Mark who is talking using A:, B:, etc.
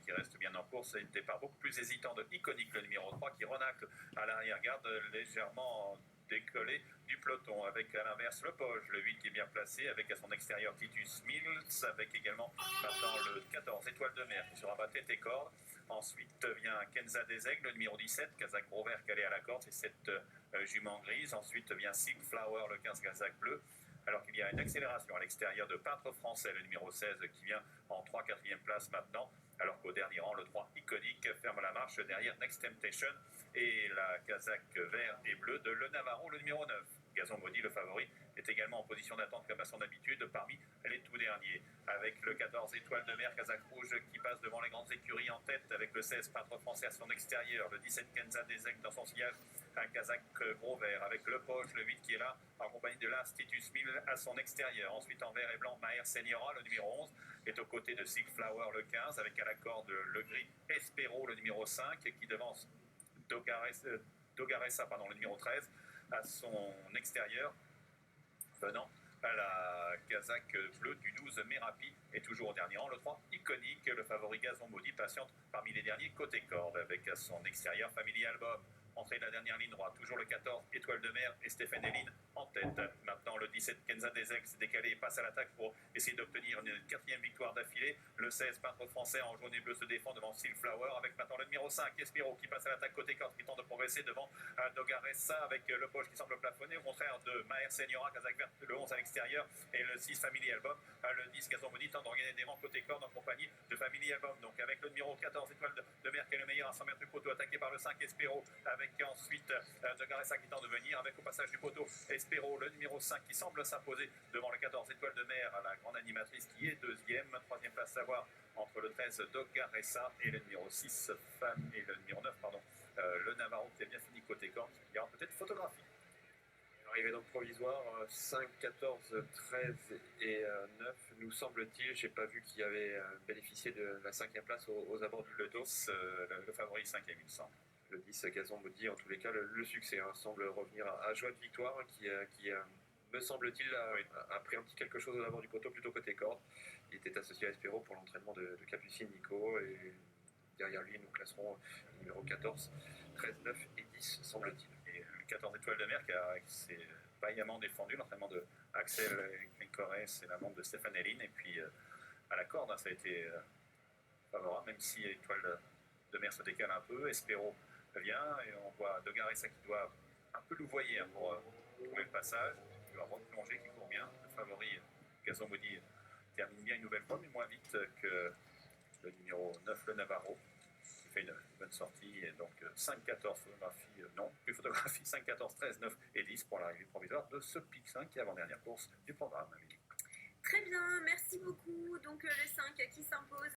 A: qui reste bien en course. Et une départ beaucoup plus hésitant de Iconic, le numéro 3, qui renacle à l'arrière-garde, légèrement décollé du peloton, avec à l'inverse le Poge, le 8 qui est bien placé, avec à son extérieur Titus Mills, avec également maintenant le 14 Étoile de Mer qui sera batté tes cordes. Ensuite vient Kenza des Aigles, le numéro 17, Kazakh Gros Vert calé à la corde, c'est cette jument grise. Ensuite vient Silk Flower, le 15 Kazakh Bleu, alors qu'il y a une accélération à l'extérieur de Peintre Français, le numéro 16, qui vient en 3/4e place maintenant, alors qu'au dernier rang, le 3 Iconique ferme la marche derrière Next Temptation et la Kazakh vert et bleu de Le Navarro, le numéro 9. Gazon Maudit, le favori, est également en position d'attente comme à son habitude parmi les tout derniers, avec le 14 Étoile de Mer Kazakh Rouge qui passe devant les grandes écuries en tête, avec le 16 Peintre Français à son extérieur, le 17 Kenza des Aigles dans son sillage, un Kazakh Gros Vert avec le Poche, le 8 qui est là en compagnie de l'Institut Mill à son extérieur. Ensuite en vert et blanc, Maher Seniora, le numéro 11, est aux côtés de Silk Flower, le 15, avec à la corde le gris Espero, le numéro 5, qui devance Dogaressa, le numéro 13, à son extérieur, venant à la Kazakh bleue du 12 Merapi, et toujours au dernier rang le 3 Iconique, le favori Gazon Maudit patiente parmi les derniers côté corde, avec à son extérieur Family Album. Entrée de la dernière ligne droite, toujours le 14 Étoile de Mer et Stéphane Eline en tête. Maintenant le 17 Kenza des Aigles s'est décalé et passe à l'attaque pour essayer d'obtenir une 4e victoire d'affilée. Le 16 Peintre Français en jaune et bleu se défend devant Silk Flower, avec maintenant le numéro 5 Espiro qui passe à l'attaque côté corde, qui tente de progresser devant Dogaressa, avec le Poche qui semble plafonner, au contraire de Maher Seniora, Kazakh Vert, le 11 à l'extérieur, et le 6 Family Album, le 10 Gazon Maudit tente d'organiser des rangs côté corde en compagnie de Family Album, donc avec le numéro 14 Étoile de Mer qui est le meilleur à 100 mètres du poteau, attaqué par le 5 Espero, avec ensuite Dogaressa qui tente de venir, avec au passage du poteau Espero, le numéro 5 qui semble s'imposer devant le 14 Étoile de Mer, la grande animatrice qui est 2e, 3e place à savoir entre le 13 Dogaressa et le numéro 6 et le numéro 9 le Navarro qui a bien fini côté corde. Il y aura peut-être photographie.
B: Arrivée donc provisoire, 5, 14, 13 et 9, nous semble-t-il. J'ai pas vu qu'il y avait bénéficié de la 5e place aux abords du
A: le 10, le favori 5e, il me semble.
B: Le 10, Gazon Maudit, en tous les cas, le succès semble revenir à joie de victoire, qui me semble-t-il, a pris un petit quelque chose aux abords du poteau, plutôt côté corde. Il était associé à Espero pour l'entraînement de Capucine Nico, et derrière lui, nous classerons numéro 14, 13, 9 et 10, semble-t-il.
A: Et le 14 Étoile de Mer qui s'est vaillamment défendu, l'entraînement de Axel Corrès, c'est la montre de Stéphane Eline, et puis à la corde, ça a été favorable, même si Étoile de Mer se décale un peu. Espero vient, et on voit Dogaressa qui doit un peu louvoyer pour trouver le passage. Il va replonger, qui court bien. Le favori Gazon Maudit termine bien une nouvelle fois, mais moins vite que le numéro 9, le Navarro, qui fait une bonne sortie. Et donc 5-14 photographie, non, plus photographie, 5-14, 13, 9 et 10 pour l'arrivée provisoire de ce pic 5 qui est avant-dernière course du programme.
C: Très bien, merci beaucoup. Donc le 5 qui s'impose